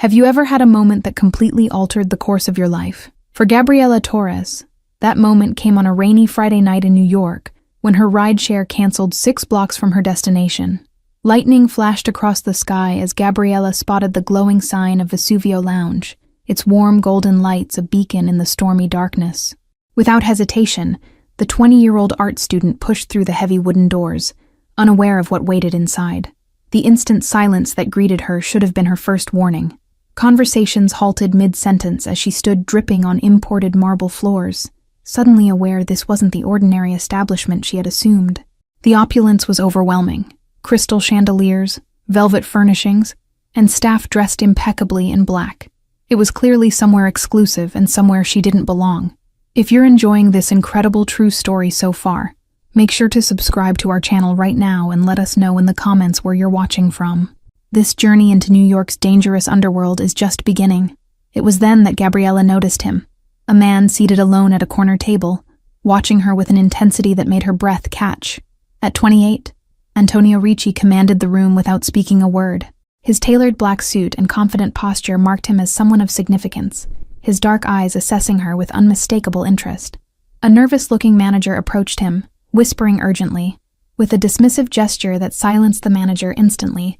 Have you ever had a moment that completely altered the course of your life? For Gabriela Torres, that moment came on a rainy Friday night in New York when her rideshare canceled 6 blocks from her destination. Lightning flashed across the sky as Gabriela spotted the glowing sign of Vesuvio Lounge, its warm golden lights a beacon in the stormy darkness. Without hesitation, the 20-year-old art student pushed through the heavy wooden doors, unaware of what waited inside. The instant silence that greeted her should have been her first warning. Conversations halted mid-sentence as she stood dripping on imported marble floors, suddenly aware this wasn't the ordinary establishment she had assumed. The opulence was overwhelming. Crystal chandeliers, velvet furnishings, and staff dressed impeccably in black. It was clearly somewhere exclusive and somewhere she didn't belong. If you're enjoying this incredible true story so far, make sure to subscribe to our channel right now and let us know in the comments where you're watching from. This journey into New York's dangerous underworld is just beginning. It was then that Gabriela noticed him, a man seated alone at a corner table, watching her with an intensity that made her breath catch. At 28, Antonio Ricci commanded the room without speaking a word. His tailored black suit and confident posture marked him as someone of significance, his dark eyes assessing her with unmistakable interest. A nervous-looking manager approached him, whispering urgently. With a dismissive gesture that silenced the manager instantly,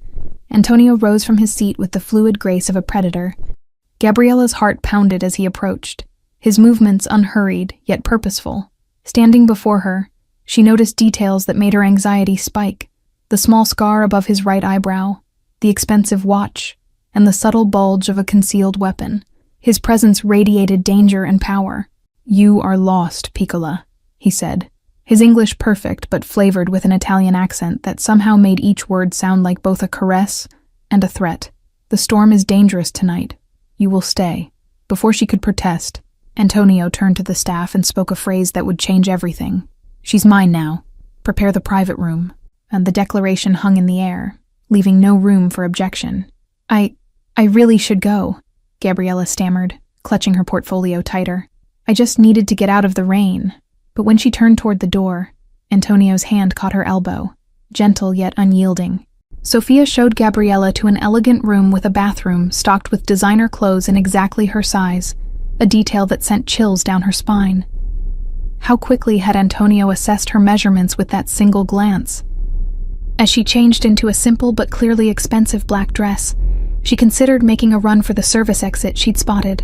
Antonio rose from his seat with the fluid grace of a predator. Gabriela's heart pounded as he approached, his movements unhurried yet purposeful. Standing before her, she noticed details that made her anxiety spike: the small scar above his right eyebrow, the expensive watch, and the subtle bulge of a concealed weapon. His presence radiated danger and power. "You are lost, Piccola," he said, his English perfect but flavored with an Italian accent that somehow made each word sound like both a caress and a threat. "The storm is dangerous tonight. You will stay." Before she could protest, Antonio turned to the staff and spoke a phrase that would change everything. "She's mine now. Prepare the private room." And the declaration hung in the air, leaving no room for objection. I really should go," Gabriela stammered, clutching her portfolio tighter. "I just needed to get out of the rain." But when she turned toward the door, Antonio's hand caught her elbow, gentle yet unyielding. Sophia showed Gabriela to an elegant room with a bathroom stocked with designer clothes in exactly her size, a detail that sent chills down her spine. How quickly had Antonio assessed her measurements with that single glance? As she changed into a simple but clearly expensive black dress, she considered making a run for the service exit she'd spotted.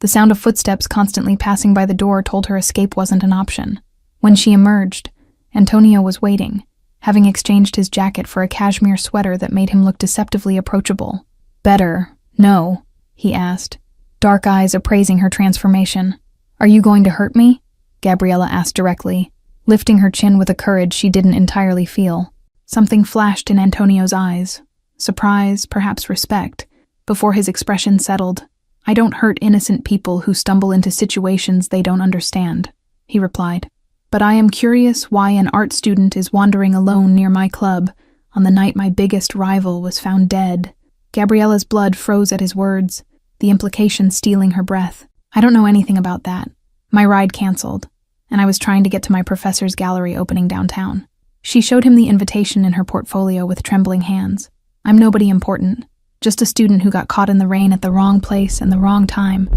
The sound of footsteps constantly passing by the door told her escape wasn't an option. When she emerged, Antonio was waiting, having exchanged his jacket for a cashmere sweater that made him look deceptively approachable. "Better, no?" he asked, dark eyes appraising her transformation. "Are you going to hurt me?" Gabriela asked directly, lifting her chin with a courage she didn't entirely feel. Something flashed in Antonio's eyes, surprise, perhaps respect, before his expression settled. "I don't hurt innocent people who stumble into situations they don't understand," he replied. "But I am curious why an art student is wandering alone near my club on the night my biggest rival was found dead." Gabriela's blood froze at his words, the implication stealing her breath. "I don't know anything about that. My ride canceled, and I was trying to get to my professor's gallery opening downtown." She showed him the invitation in her portfolio with trembling hands. "I'm nobody important, just a student who got caught in the rain at the wrong place and the wrong time.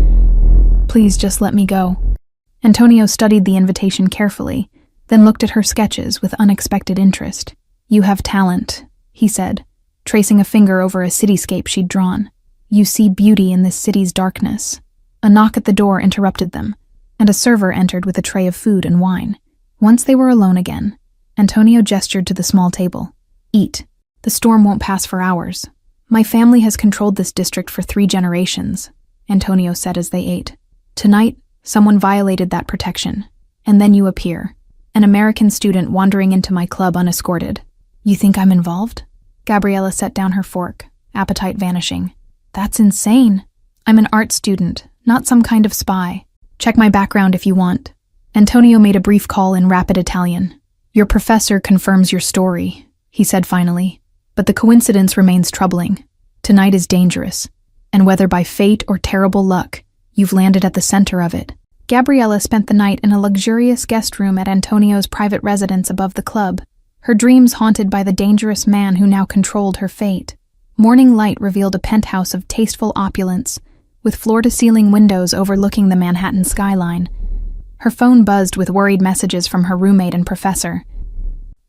Please just let me go." Antonio studied the invitation carefully, then looked at her sketches with unexpected interest. "You have talent," he said, tracing a finger over a cityscape she'd drawn. "You see beauty in this city's darkness." A knock at the door interrupted them, and a server entered with a tray of food and wine. Once they were alone again, Antonio gestured to the small table. "Eat. The storm won't pass for hours." "My family has controlled this district for 3 generations, Antonio said as they ate. "Tonight, someone violated that protection, and then you appear, an American student wandering into my club unescorted. You think I'm involved?" Gabriela set down her fork, appetite vanishing. "That's insane. I'm an art student, not some kind of spy. Check my background if you want." Antonio made a brief call in rapid Italian. "Your professor confirms your story," he said finally, "but the coincidence remains troubling. Tonight is dangerous, and whether by fate or terrible luck, you've landed at the center of it." Gabriela spent the night in a luxurious guest room at Antonio's private residence above the club, her dreams haunted by the dangerous man who now controlled her fate. Morning light revealed a penthouse of tasteful opulence, with floor-to-ceiling windows overlooking the Manhattan skyline. Her phone buzzed with worried messages from her roommate and professor.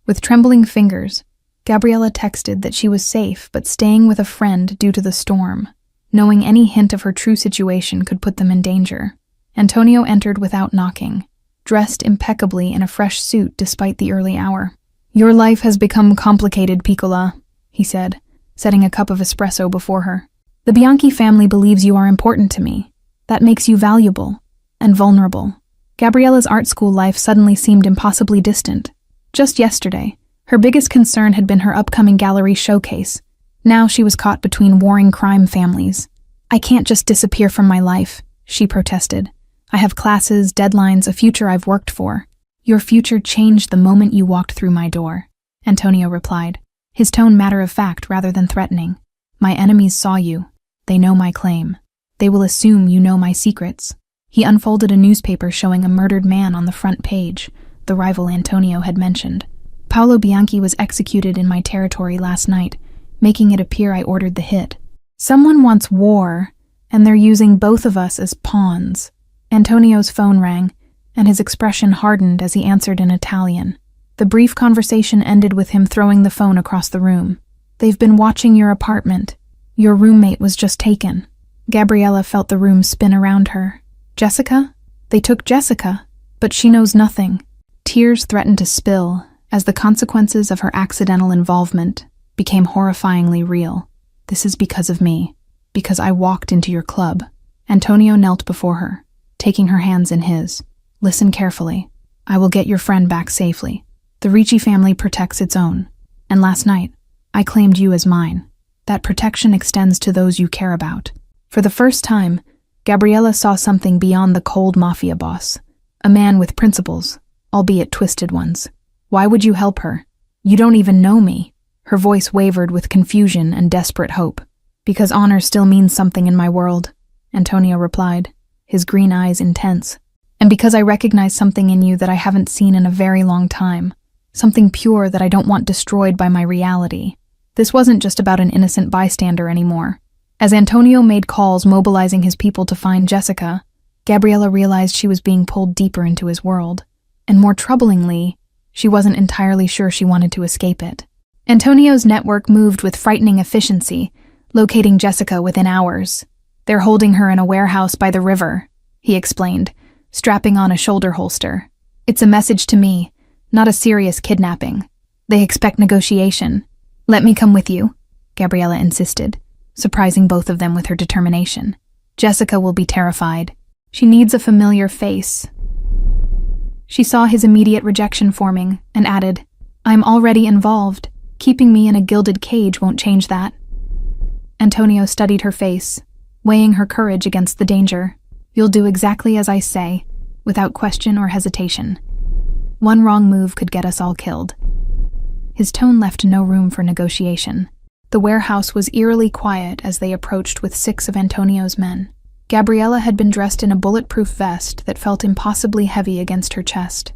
With trembling fingers, Gabriella texted that she was safe but staying with a friend due to the storm, knowing any hint of her true situation could put them in danger. Antonio entered without knocking, dressed impeccably in a fresh suit despite the early hour. "Your life has become complicated, Piccola," he said, setting a cup of espresso before her. "The Bianchi family believes you are important to me. That makes you valuable and vulnerable." Gabriella's art school life suddenly seemed impossibly distant. Just yesterday, her biggest concern had been her upcoming gallery showcase. Now she was caught between warring crime families. "I can't just disappear from my life," she protested. "I have classes, deadlines, a future I've worked for." "Your future changed the moment you walked through my door," Antonio replied, his tone matter-of-fact rather than threatening. "My enemies saw you. They know my claim. They will assume you know my secrets." He unfolded a newspaper showing a murdered man on the front page, the rival Antonio had mentioned. "Paolo Bianchi was executed in my territory last night, making it appear I ordered the hit. Someone wants war, and they're using both of us as pawns." Antonio's phone rang, and his expression hardened as he answered in Italian. The brief conversation ended with him throwing the phone across the room. "They've been watching your apartment. Your roommate was just taken." Gabriella felt the room spin around her. "Jessica? They took Jessica, but she knows nothing." Tears threatened to spill as the consequences of her accidental involvement became horrifyingly real. "This is because of me, because I walked into your club." Antonio knelt before her, taking her hands in his. "Listen carefully. I will get your friend back safely. The Ricci family protects its own. And last night, I claimed you as mine. That protection extends to those you care about." For the first time, Gabriella saw something beyond the cold Mafia boss. A man with principles, albeit twisted ones. "Why would you help her? You don't even know me." Her voice wavered with confusion and desperate hope. "Because honor still means something in my world," Antonio replied, his green eyes intense. "And because I recognize something in you that I haven't seen in a very long time. Something pure that I don't want destroyed by my reality." This wasn't just about an innocent bystander anymore. As Antonio made calls mobilizing his people to find Jessica, Gabriella realized she was being pulled deeper into his world. And more troublingly, she wasn't entirely sure she wanted to escape it. Antonio's network moved with frightening efficiency, locating Jessica within hours. "They're holding her in a warehouse by the river," he explained, strapping on a shoulder holster. "It's a message to me, not a serious kidnapping. They expect negotiation." "Let me come with you," Gabriella insisted, surprising both of them with her determination. "Jessica will be terrified. She needs a familiar face." She saw his immediate rejection forming and added, "I'm already involved. Keeping me in a gilded cage won't change that." Antonio studied her face, weighing her courage against the danger. "You'll do exactly as I say, without question or hesitation. One wrong move could get us all killed." His tone left no room for negotiation. The warehouse was eerily quiet as they approached with 6 of Antonio's men. Gabriella had been dressed in a bulletproof vest that felt impossibly heavy against her chest.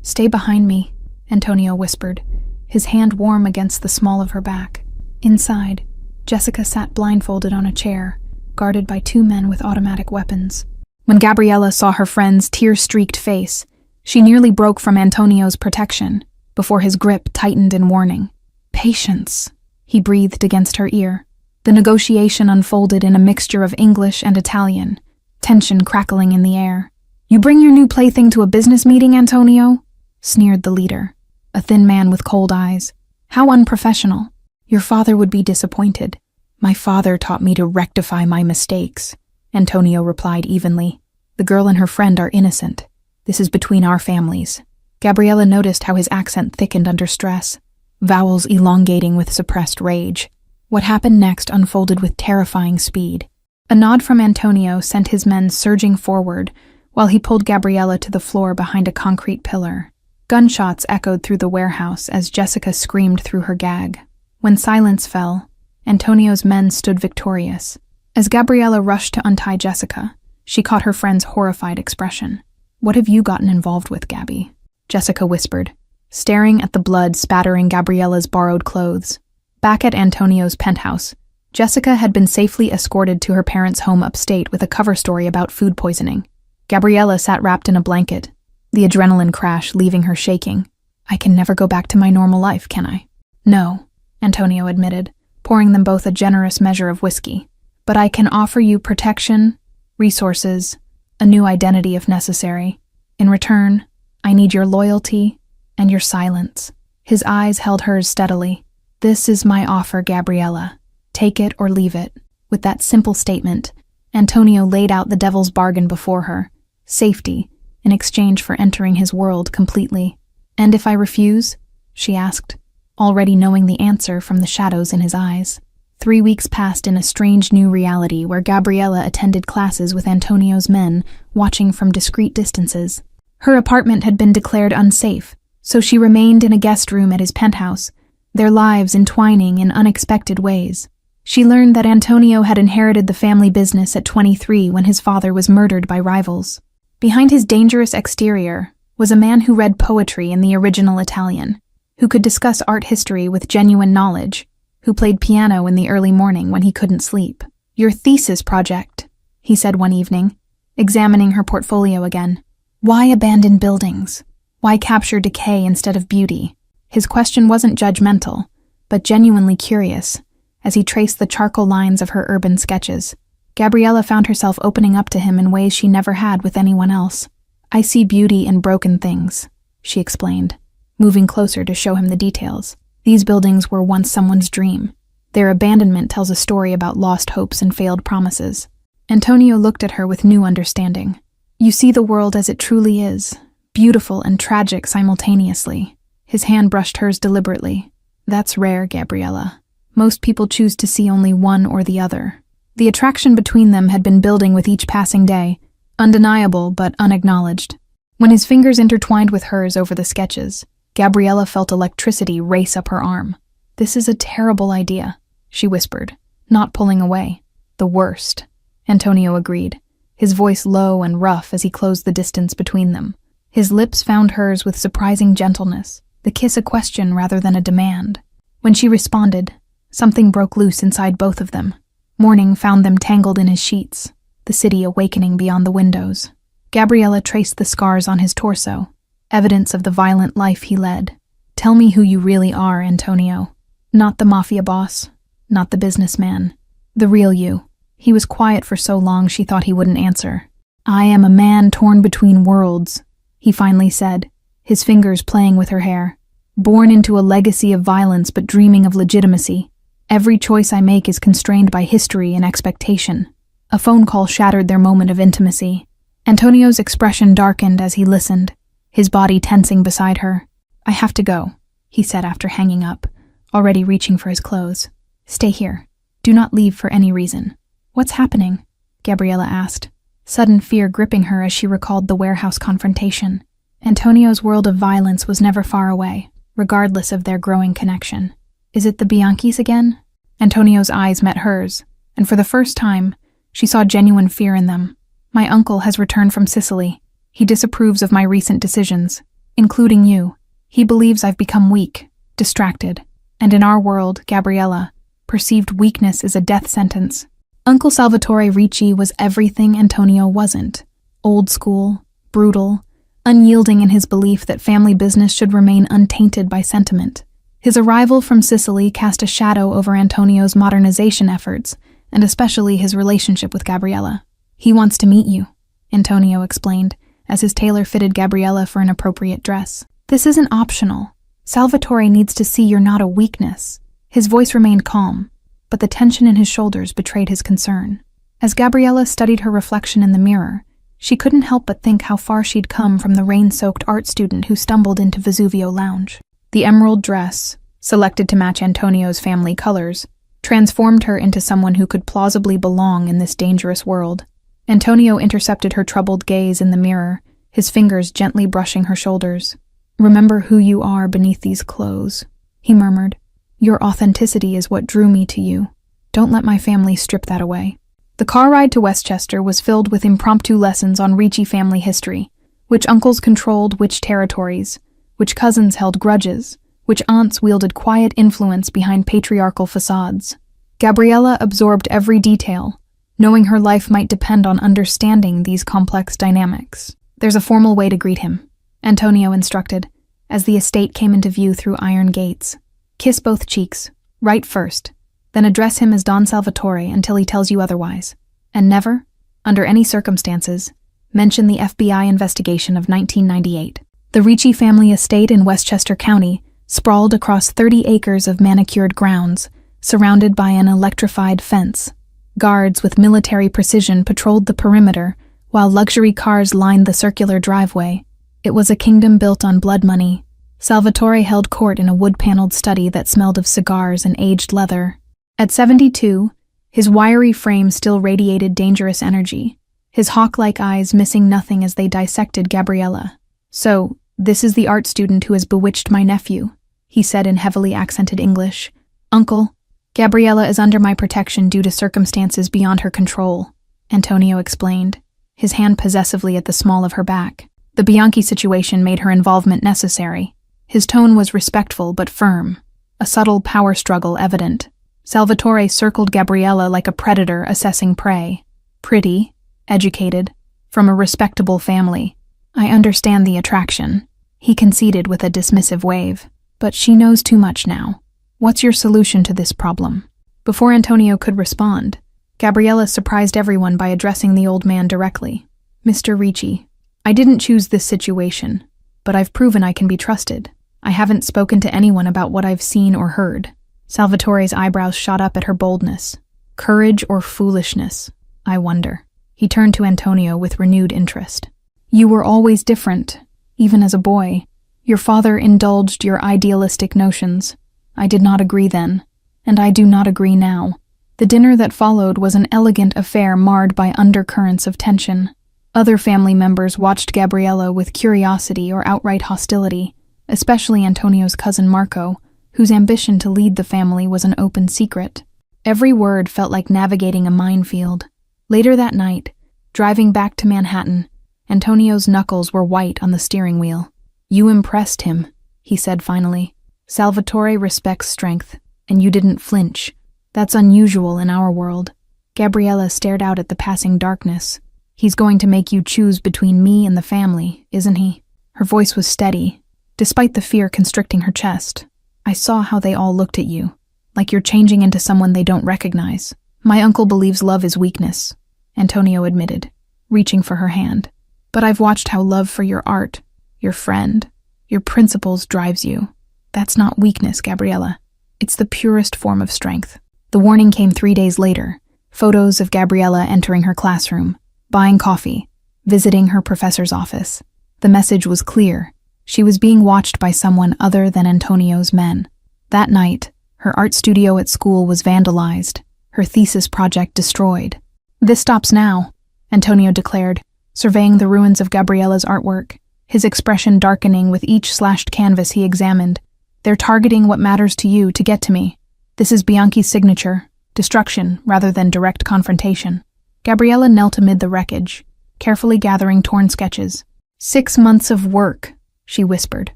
"Stay behind me," Antonio whispered, his hand warm against the small of her back. Inside, Jessica sat blindfolded on a chair, guarded by 2 men with automatic weapons. When Gabriella saw her friend's tear-streaked face, she nearly broke from Antonio's protection, before his grip tightened in warning. "Patience," he breathed against her ear. The negotiation unfolded in a mixture of English and Italian, tension crackling in the air. "You bring your new plaything to a business meeting, Antonio?" sneered the leader, a thin man with cold eyes. "How unprofessional. Your father would be disappointed." "My father taught me to rectify my mistakes," Antonio replied evenly. "The girl and her friend are innocent. This is between our families." Gabriella noticed how his accent thickened under stress, vowels elongating with suppressed rage. What happened next unfolded with terrifying speed. A nod from Antonio sent his men surging forward, while he pulled Gabriella to the floor behind a concrete pillar. Gunshots echoed through the warehouse as Jessica screamed through her gag. When silence fell, Antonio's men stood victorious. As Gabriella rushed to untie Jessica, she caught her friend's horrified expression. "What have you gotten involved with, Gabby?" Jessica whispered, staring at the blood spattering Gabriella's borrowed clothes. Back at Antonio's penthouse, Jessica had been safely escorted to her parents' home upstate with a cover story about food poisoning. Gabriella sat wrapped in a blanket, the adrenaline crash leaving her shaking. I can never go back to my normal life, can I? No, Antonio admitted, pouring them both a generous measure of whiskey. But I can offer you protection, resources, a new identity if necessary. In return, I need your loyalty and your silence. His eyes held hers steadily. This is my offer, Gabriella. Take it or leave it. With that simple statement, Antonio laid out the devil's bargain before her. Safety, in exchange for entering his world completely. And if I refuse? She asked, already knowing the answer from the shadows in his eyes. 3 weeks passed in a strange new reality where Gabriella attended classes with Antonio's men, watching from discreet distances. Her apartment had been declared unsafe, so she remained in a guest room at his penthouse, their lives entwining in unexpected ways. She learned that Antonio had inherited the family business at 23 when his father was murdered by rivals. Behind his dangerous exterior was a man who read poetry in the original Italian, who could discuss art history with genuine knowledge, who played piano in the early morning when he couldn't sleep. Your thesis project, he said one evening, examining her portfolio again. Why abandon buildings? Why capture decay instead of beauty? His question wasn't judgmental, but genuinely curious, as he traced the charcoal lines of her urban sketches. Gabriella found herself opening up to him in ways she never had with anyone else. I see beauty in broken things, she explained, moving closer to show him the details. These buildings were once someone's dream. Their abandonment tells a story about lost hopes and failed promises. Antonio looked at her with new understanding. You see the world as it truly is, beautiful and tragic simultaneously. His hand brushed hers deliberately. That's rare, Gabriella. Most people choose to see only one or the other. The attraction between them had been building with each passing day, undeniable but unacknowledged. When his fingers intertwined with hers over the sketches, Gabriella felt electricity race up her arm. This is a terrible idea, she whispered, not pulling away. The worst, Antonio agreed, his voice low and rough as he closed the distance between them. His lips found hers with surprising gentleness, the kiss a question rather than a demand. When she responded, something broke loose inside both of them. Morning found them tangled in his sheets, the city awakening beyond the windows. Gabriella traced the scars on his torso, evidence of the violent life he led. Tell me who you really are, Antonio. Not the Mafia boss, not the businessman. The real you. He was quiet for so long she thought he wouldn't answer. I am a man torn between worlds, he finally said, his fingers playing with her hair. Born into a legacy of violence but dreaming of legitimacy. Every choice I make is constrained by history and expectation. A phone call shattered their moment of intimacy. Antonio's expression darkened as he listened, his body tensing beside her. I have to go, he said after hanging up, already reaching for his clothes. Stay here. Do not leave for any reason. What's happening? Gabriella asked, sudden fear gripping her as she recalled the warehouse confrontation. Antonio's world of violence was never far away, regardless of their growing connection. Is it the Bianchis again? Antonio's eyes met hers, and for the first time, she saw genuine fear in them. My uncle has returned from Sicily. He disapproves of my recent decisions, including you. He believes I've become weak, distracted, and in our world, Gabriella, perceived weakness is a death sentence. Uncle Salvatore Ricci was everything Antonio wasn't. Old school, brutal, unyielding in his belief that family business should remain untainted by sentiment. His arrival from Sicily cast a shadow over Antonio's modernization efforts, and especially his relationship with Gabriella. He wants to meet you, Antonio explained, as his tailor fitted Gabriella for an appropriate dress. This isn't optional. Salvatore needs to see you're not a weakness. His voice remained calm, but the tension in his shoulders betrayed his concern. As Gabriella studied her reflection in the mirror, she couldn't help but think how far she'd come from the rain-soaked art student who stumbled into Vesuvio Lounge. The emerald dress, selected to match Antonio's family colors, transformed her into someone who could plausibly belong in this dangerous world. Antonio intercepted her troubled gaze in the mirror, his fingers gently brushing her shoulders. Remember who you are beneath these clothes, he murmured. Your authenticity is what drew me to you. Don't let my family strip that away. The car ride to Westchester was filled with impromptu lessons on Ricci family history, which uncles controlled which territories, which cousins held grudges, which aunts wielded quiet influence behind patriarchal facades. Gabriella absorbed every detail, knowing her life might depend on understanding these complex dynamics. "There's a formal way to greet him," Antonio instructed, as the estate came into view through iron gates. "Kiss both cheeks, right first, then address him as Don Salvatore until he tells you otherwise. And never, under any circumstances, mention the FBI investigation of 1998. The Ricci family estate in Westchester County sprawled across 30 acres of manicured grounds, surrounded by an electrified fence. Guards with military precision patrolled the perimeter, while luxury cars lined the circular driveway. It was a kingdom built on blood money. Salvatore held court in a wood-paneled study that smelled of cigars and aged leather. At 72, his wiry frame still radiated dangerous energy, his hawk-like eyes missing nothing as they dissected Gabriella. "So, this is the art student who has bewitched my nephew," he said in heavily accented English. "Uncle, Gabriella is under my protection due to circumstances beyond her control," Antonio explained, his hand possessively at the small of her back. The Bianchi situation made her involvement necessary. His tone was respectful but firm, a subtle power struggle evident. Salvatore circled Gabriella like a predator assessing prey. Pretty, educated, from a respectable family. "I understand the attraction," he conceded with a dismissive wave. "But she knows too much now. What's your solution to this problem?" Before Antonio could respond, Gabriella surprised everyone by addressing the old man directly. "Mr. Ricci, I didn't choose this situation, but I've proven I can be trusted. I haven't spoken to anyone about what I've seen or heard." Salvatore's eyebrows shot up at her boldness. Courage or foolishness, I wonder. He turned to Antonio with renewed interest. "You were always different, even as a boy. Your father indulged your idealistic notions. I did not agree then, and I do not agree now." The dinner that followed was an elegant affair marred by undercurrents of tension. Other family members watched Gabriella with curiosity or outright hostility, especially Antonio's cousin Marco, whose ambition to lead the family was an open secret. Every word felt like navigating a minefield. Later that night, driving back to Manhattan, Antonio's knuckles were white on the steering wheel. "You impressed him," he said finally. "Salvatore respects strength, and you didn't flinch. That's unusual in our world." Gabriella stared out at the passing darkness. "He's going to make you choose between me and the family, isn't he?" Her voice was steady, despite the fear constricting her chest. "I saw how they all looked at you, like you're changing into someone they don't recognize." "My uncle believes love is weakness," Antonio admitted, reaching for her hand. "But I've watched how love for your art, your friend, your principles drives you. That's not weakness, Gabriella. It's the purest form of strength." The warning came 3 days later. Photos of Gabriella entering her classroom, buying coffee, visiting her professor's office. The message was clear. She was being watched by someone other than Antonio's men. That night, her art studio at school was vandalized, her thesis project destroyed. "This stops now," Antonio declared, surveying the ruins of Gabriella's artwork, his expression darkening with each slashed canvas he examined. "They're targeting what matters to you to get to me. This is Bianchi's signature, destruction rather than direct confrontation." Gabriella knelt amid the wreckage, carefully gathering torn sketches. 6 months of work," she whispered,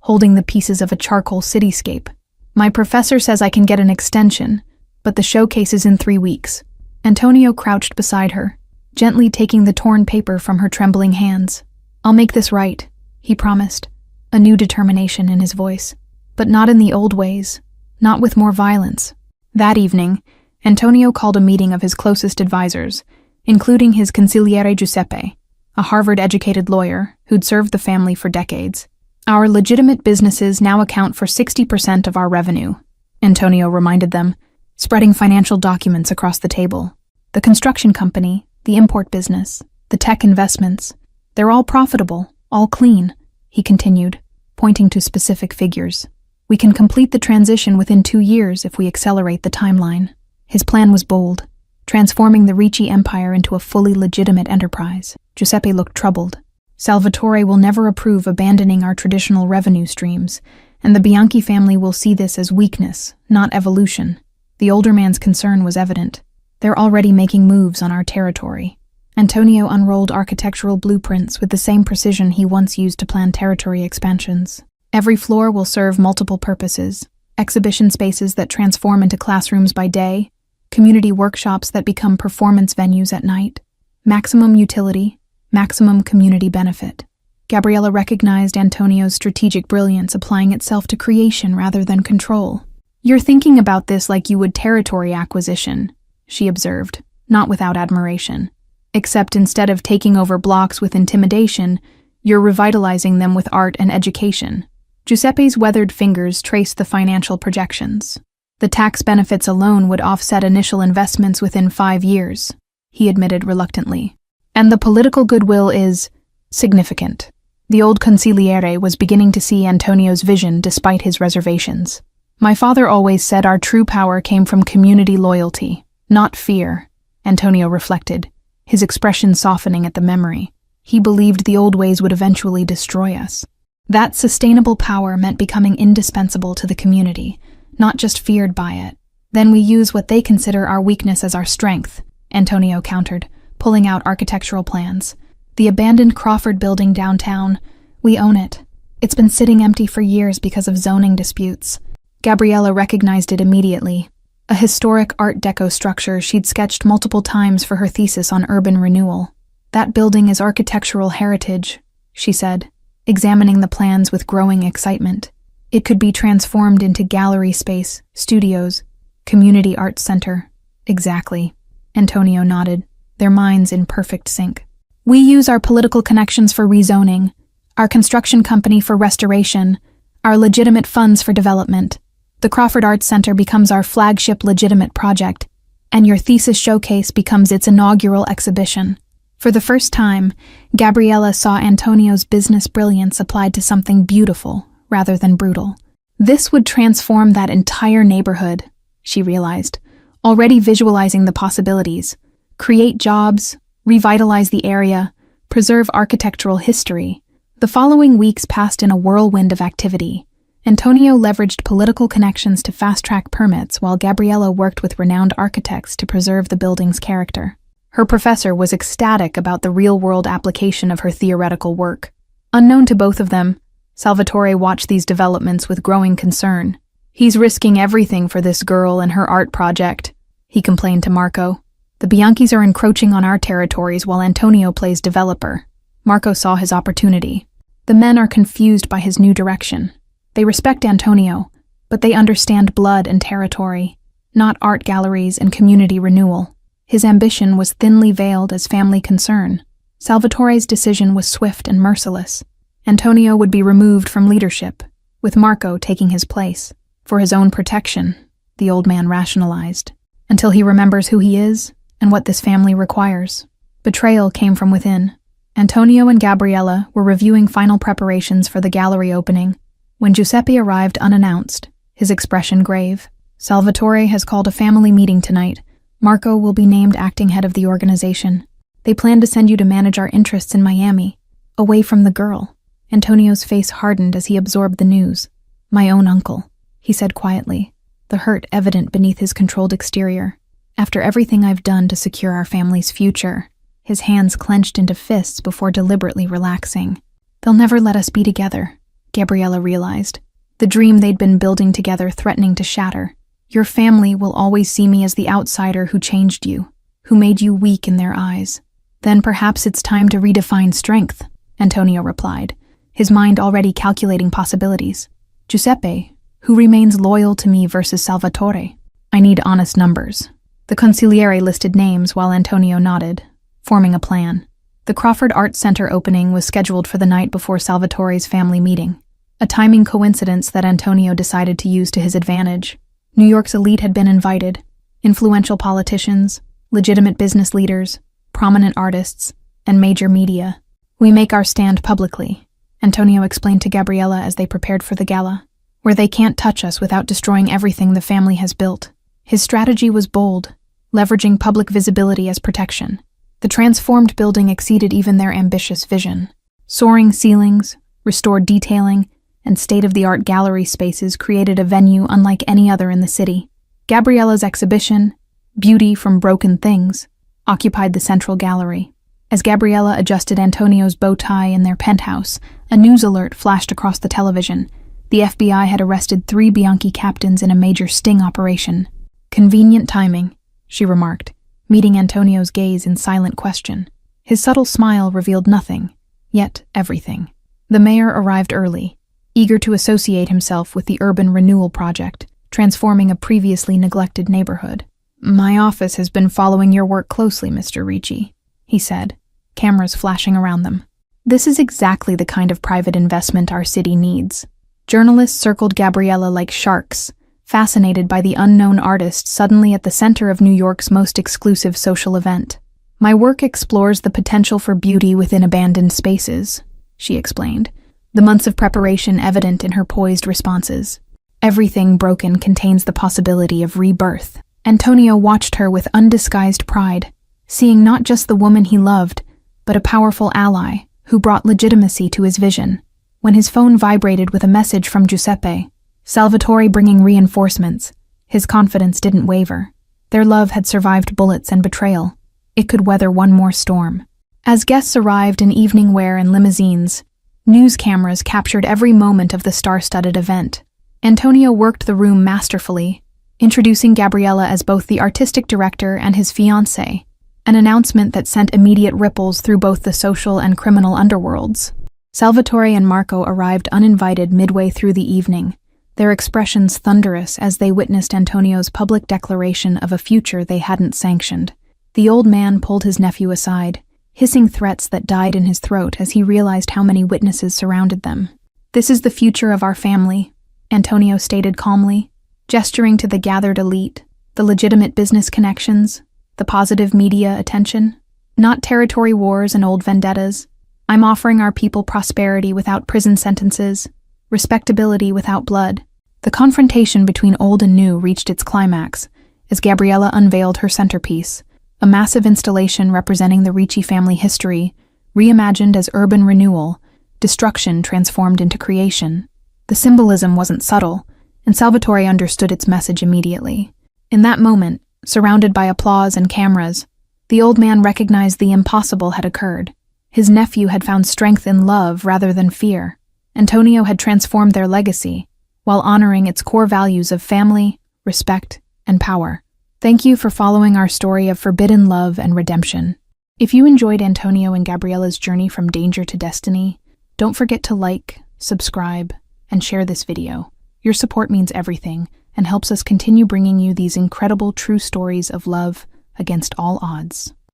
holding the pieces of a charcoal cityscape. "My professor says I can get an extension, but the showcase is in 3 weeks." Antonio crouched beside her, gently taking the torn paper from her trembling hands. "I'll make this right," he promised, a new determination in his voice. "But not in the old ways, not with more violence." That evening, Antonio called a meeting of his closest advisors, including his consigliere Giuseppe, a Harvard-educated lawyer who'd served the family for decades. "Our legitimate businesses now account for 60% of our revenue," Antonio reminded them, spreading financial documents across the table. "The construction company, the import business, the tech investments, they're all profitable, all clean," he continued, pointing to specific figures. "We can complete the transition within 2 years if we accelerate the timeline." His plan was bold, transforming the Ricci empire into a fully legitimate enterprise. Giuseppe looked troubled. "Salvatore will never approve abandoning our traditional revenue streams, and the Bianchi family will see this as weakness, not evolution." The older man's concern was evident. "They're already making moves on our territory." Antonio unrolled architectural blueprints with the same precision he once used to plan territory expansions. Every floor will serve multiple purposes: exhibition spaces that transform into classrooms by day, community workshops that become performance venues at night. Maximum utility, maximum community benefit. Gabriella recognized Antonio's strategic brilliance applying itself to creation rather than control. "You're thinking about this like you would territory acquisition," she observed, not without admiration. "Except instead of taking over blocks with intimidation, you're revitalizing them with art and education." Giuseppe's weathered fingers traced the financial projections. "The tax benefits alone would offset initial investments within 5 years," he admitted reluctantly. "And the political goodwill is significant." The old consigliere was beginning to see Antonio's vision despite his reservations. "My father always said our true power came from community loyalty, not fear," Antonio reflected, his expression softening at the memory. "He believed the old ways would eventually destroy us. That sustainable power meant becoming indispensable to the community, not just feared by it. Then we use what they consider our weakness as our strength," Antonio countered, pulling out architectural plans. "The abandoned Crawford building downtown, we own it. It's been sitting empty for years because of zoning disputes." Gabriella recognized it immediately. A historic Art Deco structure she'd sketched multiple times for her thesis on urban renewal. "That building is architectural heritage," she said, examining the plans with growing excitement. "It could be transformed into gallery space, studios, community arts center." "Exactly," Antonio nodded, their minds in perfect sync. "We use our political connections for rezoning, our construction company for restoration, our legitimate funds for development. The Crawford Arts Center becomes our flagship legitimate project, and your thesis showcase becomes its inaugural exhibition." For the first time, Gabriella saw Antonio's business brilliance applied to something beautiful rather than brutal. This would transform that entire neighborhood, she realized, already visualizing the possibilities. Create jobs, revitalize the area, preserve architectural history. The following weeks passed in a whirlwind of activity. Antonio leveraged political connections to fast-track permits while Gabriella worked with renowned architects to preserve the building's character. Her professor was ecstatic about the real-world application of her theoretical work. Unknown to both of them, Salvatore watched these developments with growing concern. "He's risking everything for this girl and her art project," he complained to Marco. "The Bianchis are encroaching on our territories while Antonio plays developer." Marco saw his opportunity. "The men are confused by his new direction. They respect Antonio, but they understand blood and territory, not art galleries and community renewal." His ambition was thinly veiled as family concern. Salvatore's decision was swift and merciless. Antonio would be removed from leadership, with Marco taking his place. For his own protection, the old man rationalized, until he remembers who he is and what this family requires. Betrayal came from within. Antonio and Gabriella were reviewing final preparations for the gallery opening when Giuseppe arrived unannounced, his expression grave. "Salvatore has called a family meeting tonight. Marco will be named acting head of the organization. They plan to send you to manage our interests in Miami, away from the girl." Antonio's face hardened as he absorbed the news. "My own uncle," he said quietly, the hurt evident beneath his controlled exterior. "After everything I've done to secure our family's future," his hands clenched into fists before deliberately relaxing. "They'll never let us be together," Gabriella realized, the dream they'd been building together threatening to shatter. "Your family will always see me as the outsider who changed you, who made you weak in their eyes." "Then perhaps it's time to redefine strength," Antonio replied, his mind already calculating possibilities. "Giuseppe, who remains loyal to me versus Salvatore? I need honest numbers." The consigliere listed names while Antonio nodded, forming a plan. The Crawford Arts Center opening was scheduled for the night before Salvatore's family meeting, a timing coincidence that Antonio decided to use to his advantage. New York's elite had been invited: influential politicians, legitimate business leaders, prominent artists, and major media. "We make our stand publicly," Antonio explained to Gabriella as they prepared for the gala, "where they can't touch us without destroying everything the family has built." His strategy was bold, leveraging public visibility as protection. The transformed building exceeded even their ambitious vision. Soaring ceilings, restored detailing, and state-of-the-art gallery spaces created a venue unlike any other in the city. Gabriella's exhibition, Beauty from Broken Things, occupied the central gallery. As Gabriella adjusted Antonio's bow tie in their penthouse, a news alert flashed across the television. The FBI had arrested 3 Bianchi captains in a major sting operation. "Convenient timing," she remarked, meeting Antonio's gaze in silent question. His subtle smile revealed nothing, yet everything. The mayor arrived early, eager to associate himself with the urban renewal project, transforming a previously neglected neighborhood. "My office has been following your work closely, Mr. Ricci," he said, cameras flashing around them. "This is exactly the kind of private investment our city needs." Journalists circled Gabriella like sharks, fascinated by the unknown artist suddenly at the center of New York's most exclusive social event. "My work explores the potential for beauty within abandoned spaces," she explained, the months of preparation evident in her poised responses. "Everything broken contains the possibility of rebirth." Antonio watched her with undisguised pride, seeing not just the woman he loved, but a powerful ally who brought legitimacy to his vision. When his phone vibrated with a message from Giuseppe, Salvatore bringing reinforcements, his confidence didn't waver. Their love had survived bullets and betrayal. It could weather one more storm. As guests arrived in evening wear and limousines, news cameras captured every moment of the star-studded event. Antonio worked the room masterfully, introducing Gabriella as both the artistic director and his fiancée, an announcement that sent immediate ripples through both the social and criminal underworlds. Salvatore and Marco arrived uninvited midway through the evening, their expressions thunderous as they witnessed Antonio's public declaration of a future they hadn't sanctioned. The old man pulled his nephew aside, hissing threats that died in his throat as he realized how many witnesses surrounded them. "This is the future of our family," Antonio stated calmly, gesturing to the gathered elite, the legitimate business connections, the positive media attention. "Not territory wars and old vendettas. I'm offering our people prosperity without prison sentences, respectability without blood." The confrontation between old and new reached its climax as Gabriella unveiled her centerpiece, a massive installation representing the Ricci family history, reimagined as urban renewal, destruction transformed into creation. The symbolism wasn't subtle, and Salvatore understood its message immediately. In that moment, surrounded by applause and cameras, the old man recognized the impossible had occurred. His nephew had found strength in love rather than fear. Antonio had transformed their legacy, while honoring its core values of family, respect, and power. Thank you for following our story of forbidden love and redemption. If you enjoyed Antonio and Gabriella's journey from danger to destiny, don't forget to like, subscribe, and share this video. Your support means everything and helps us continue bringing you these incredible true stories of love against all odds.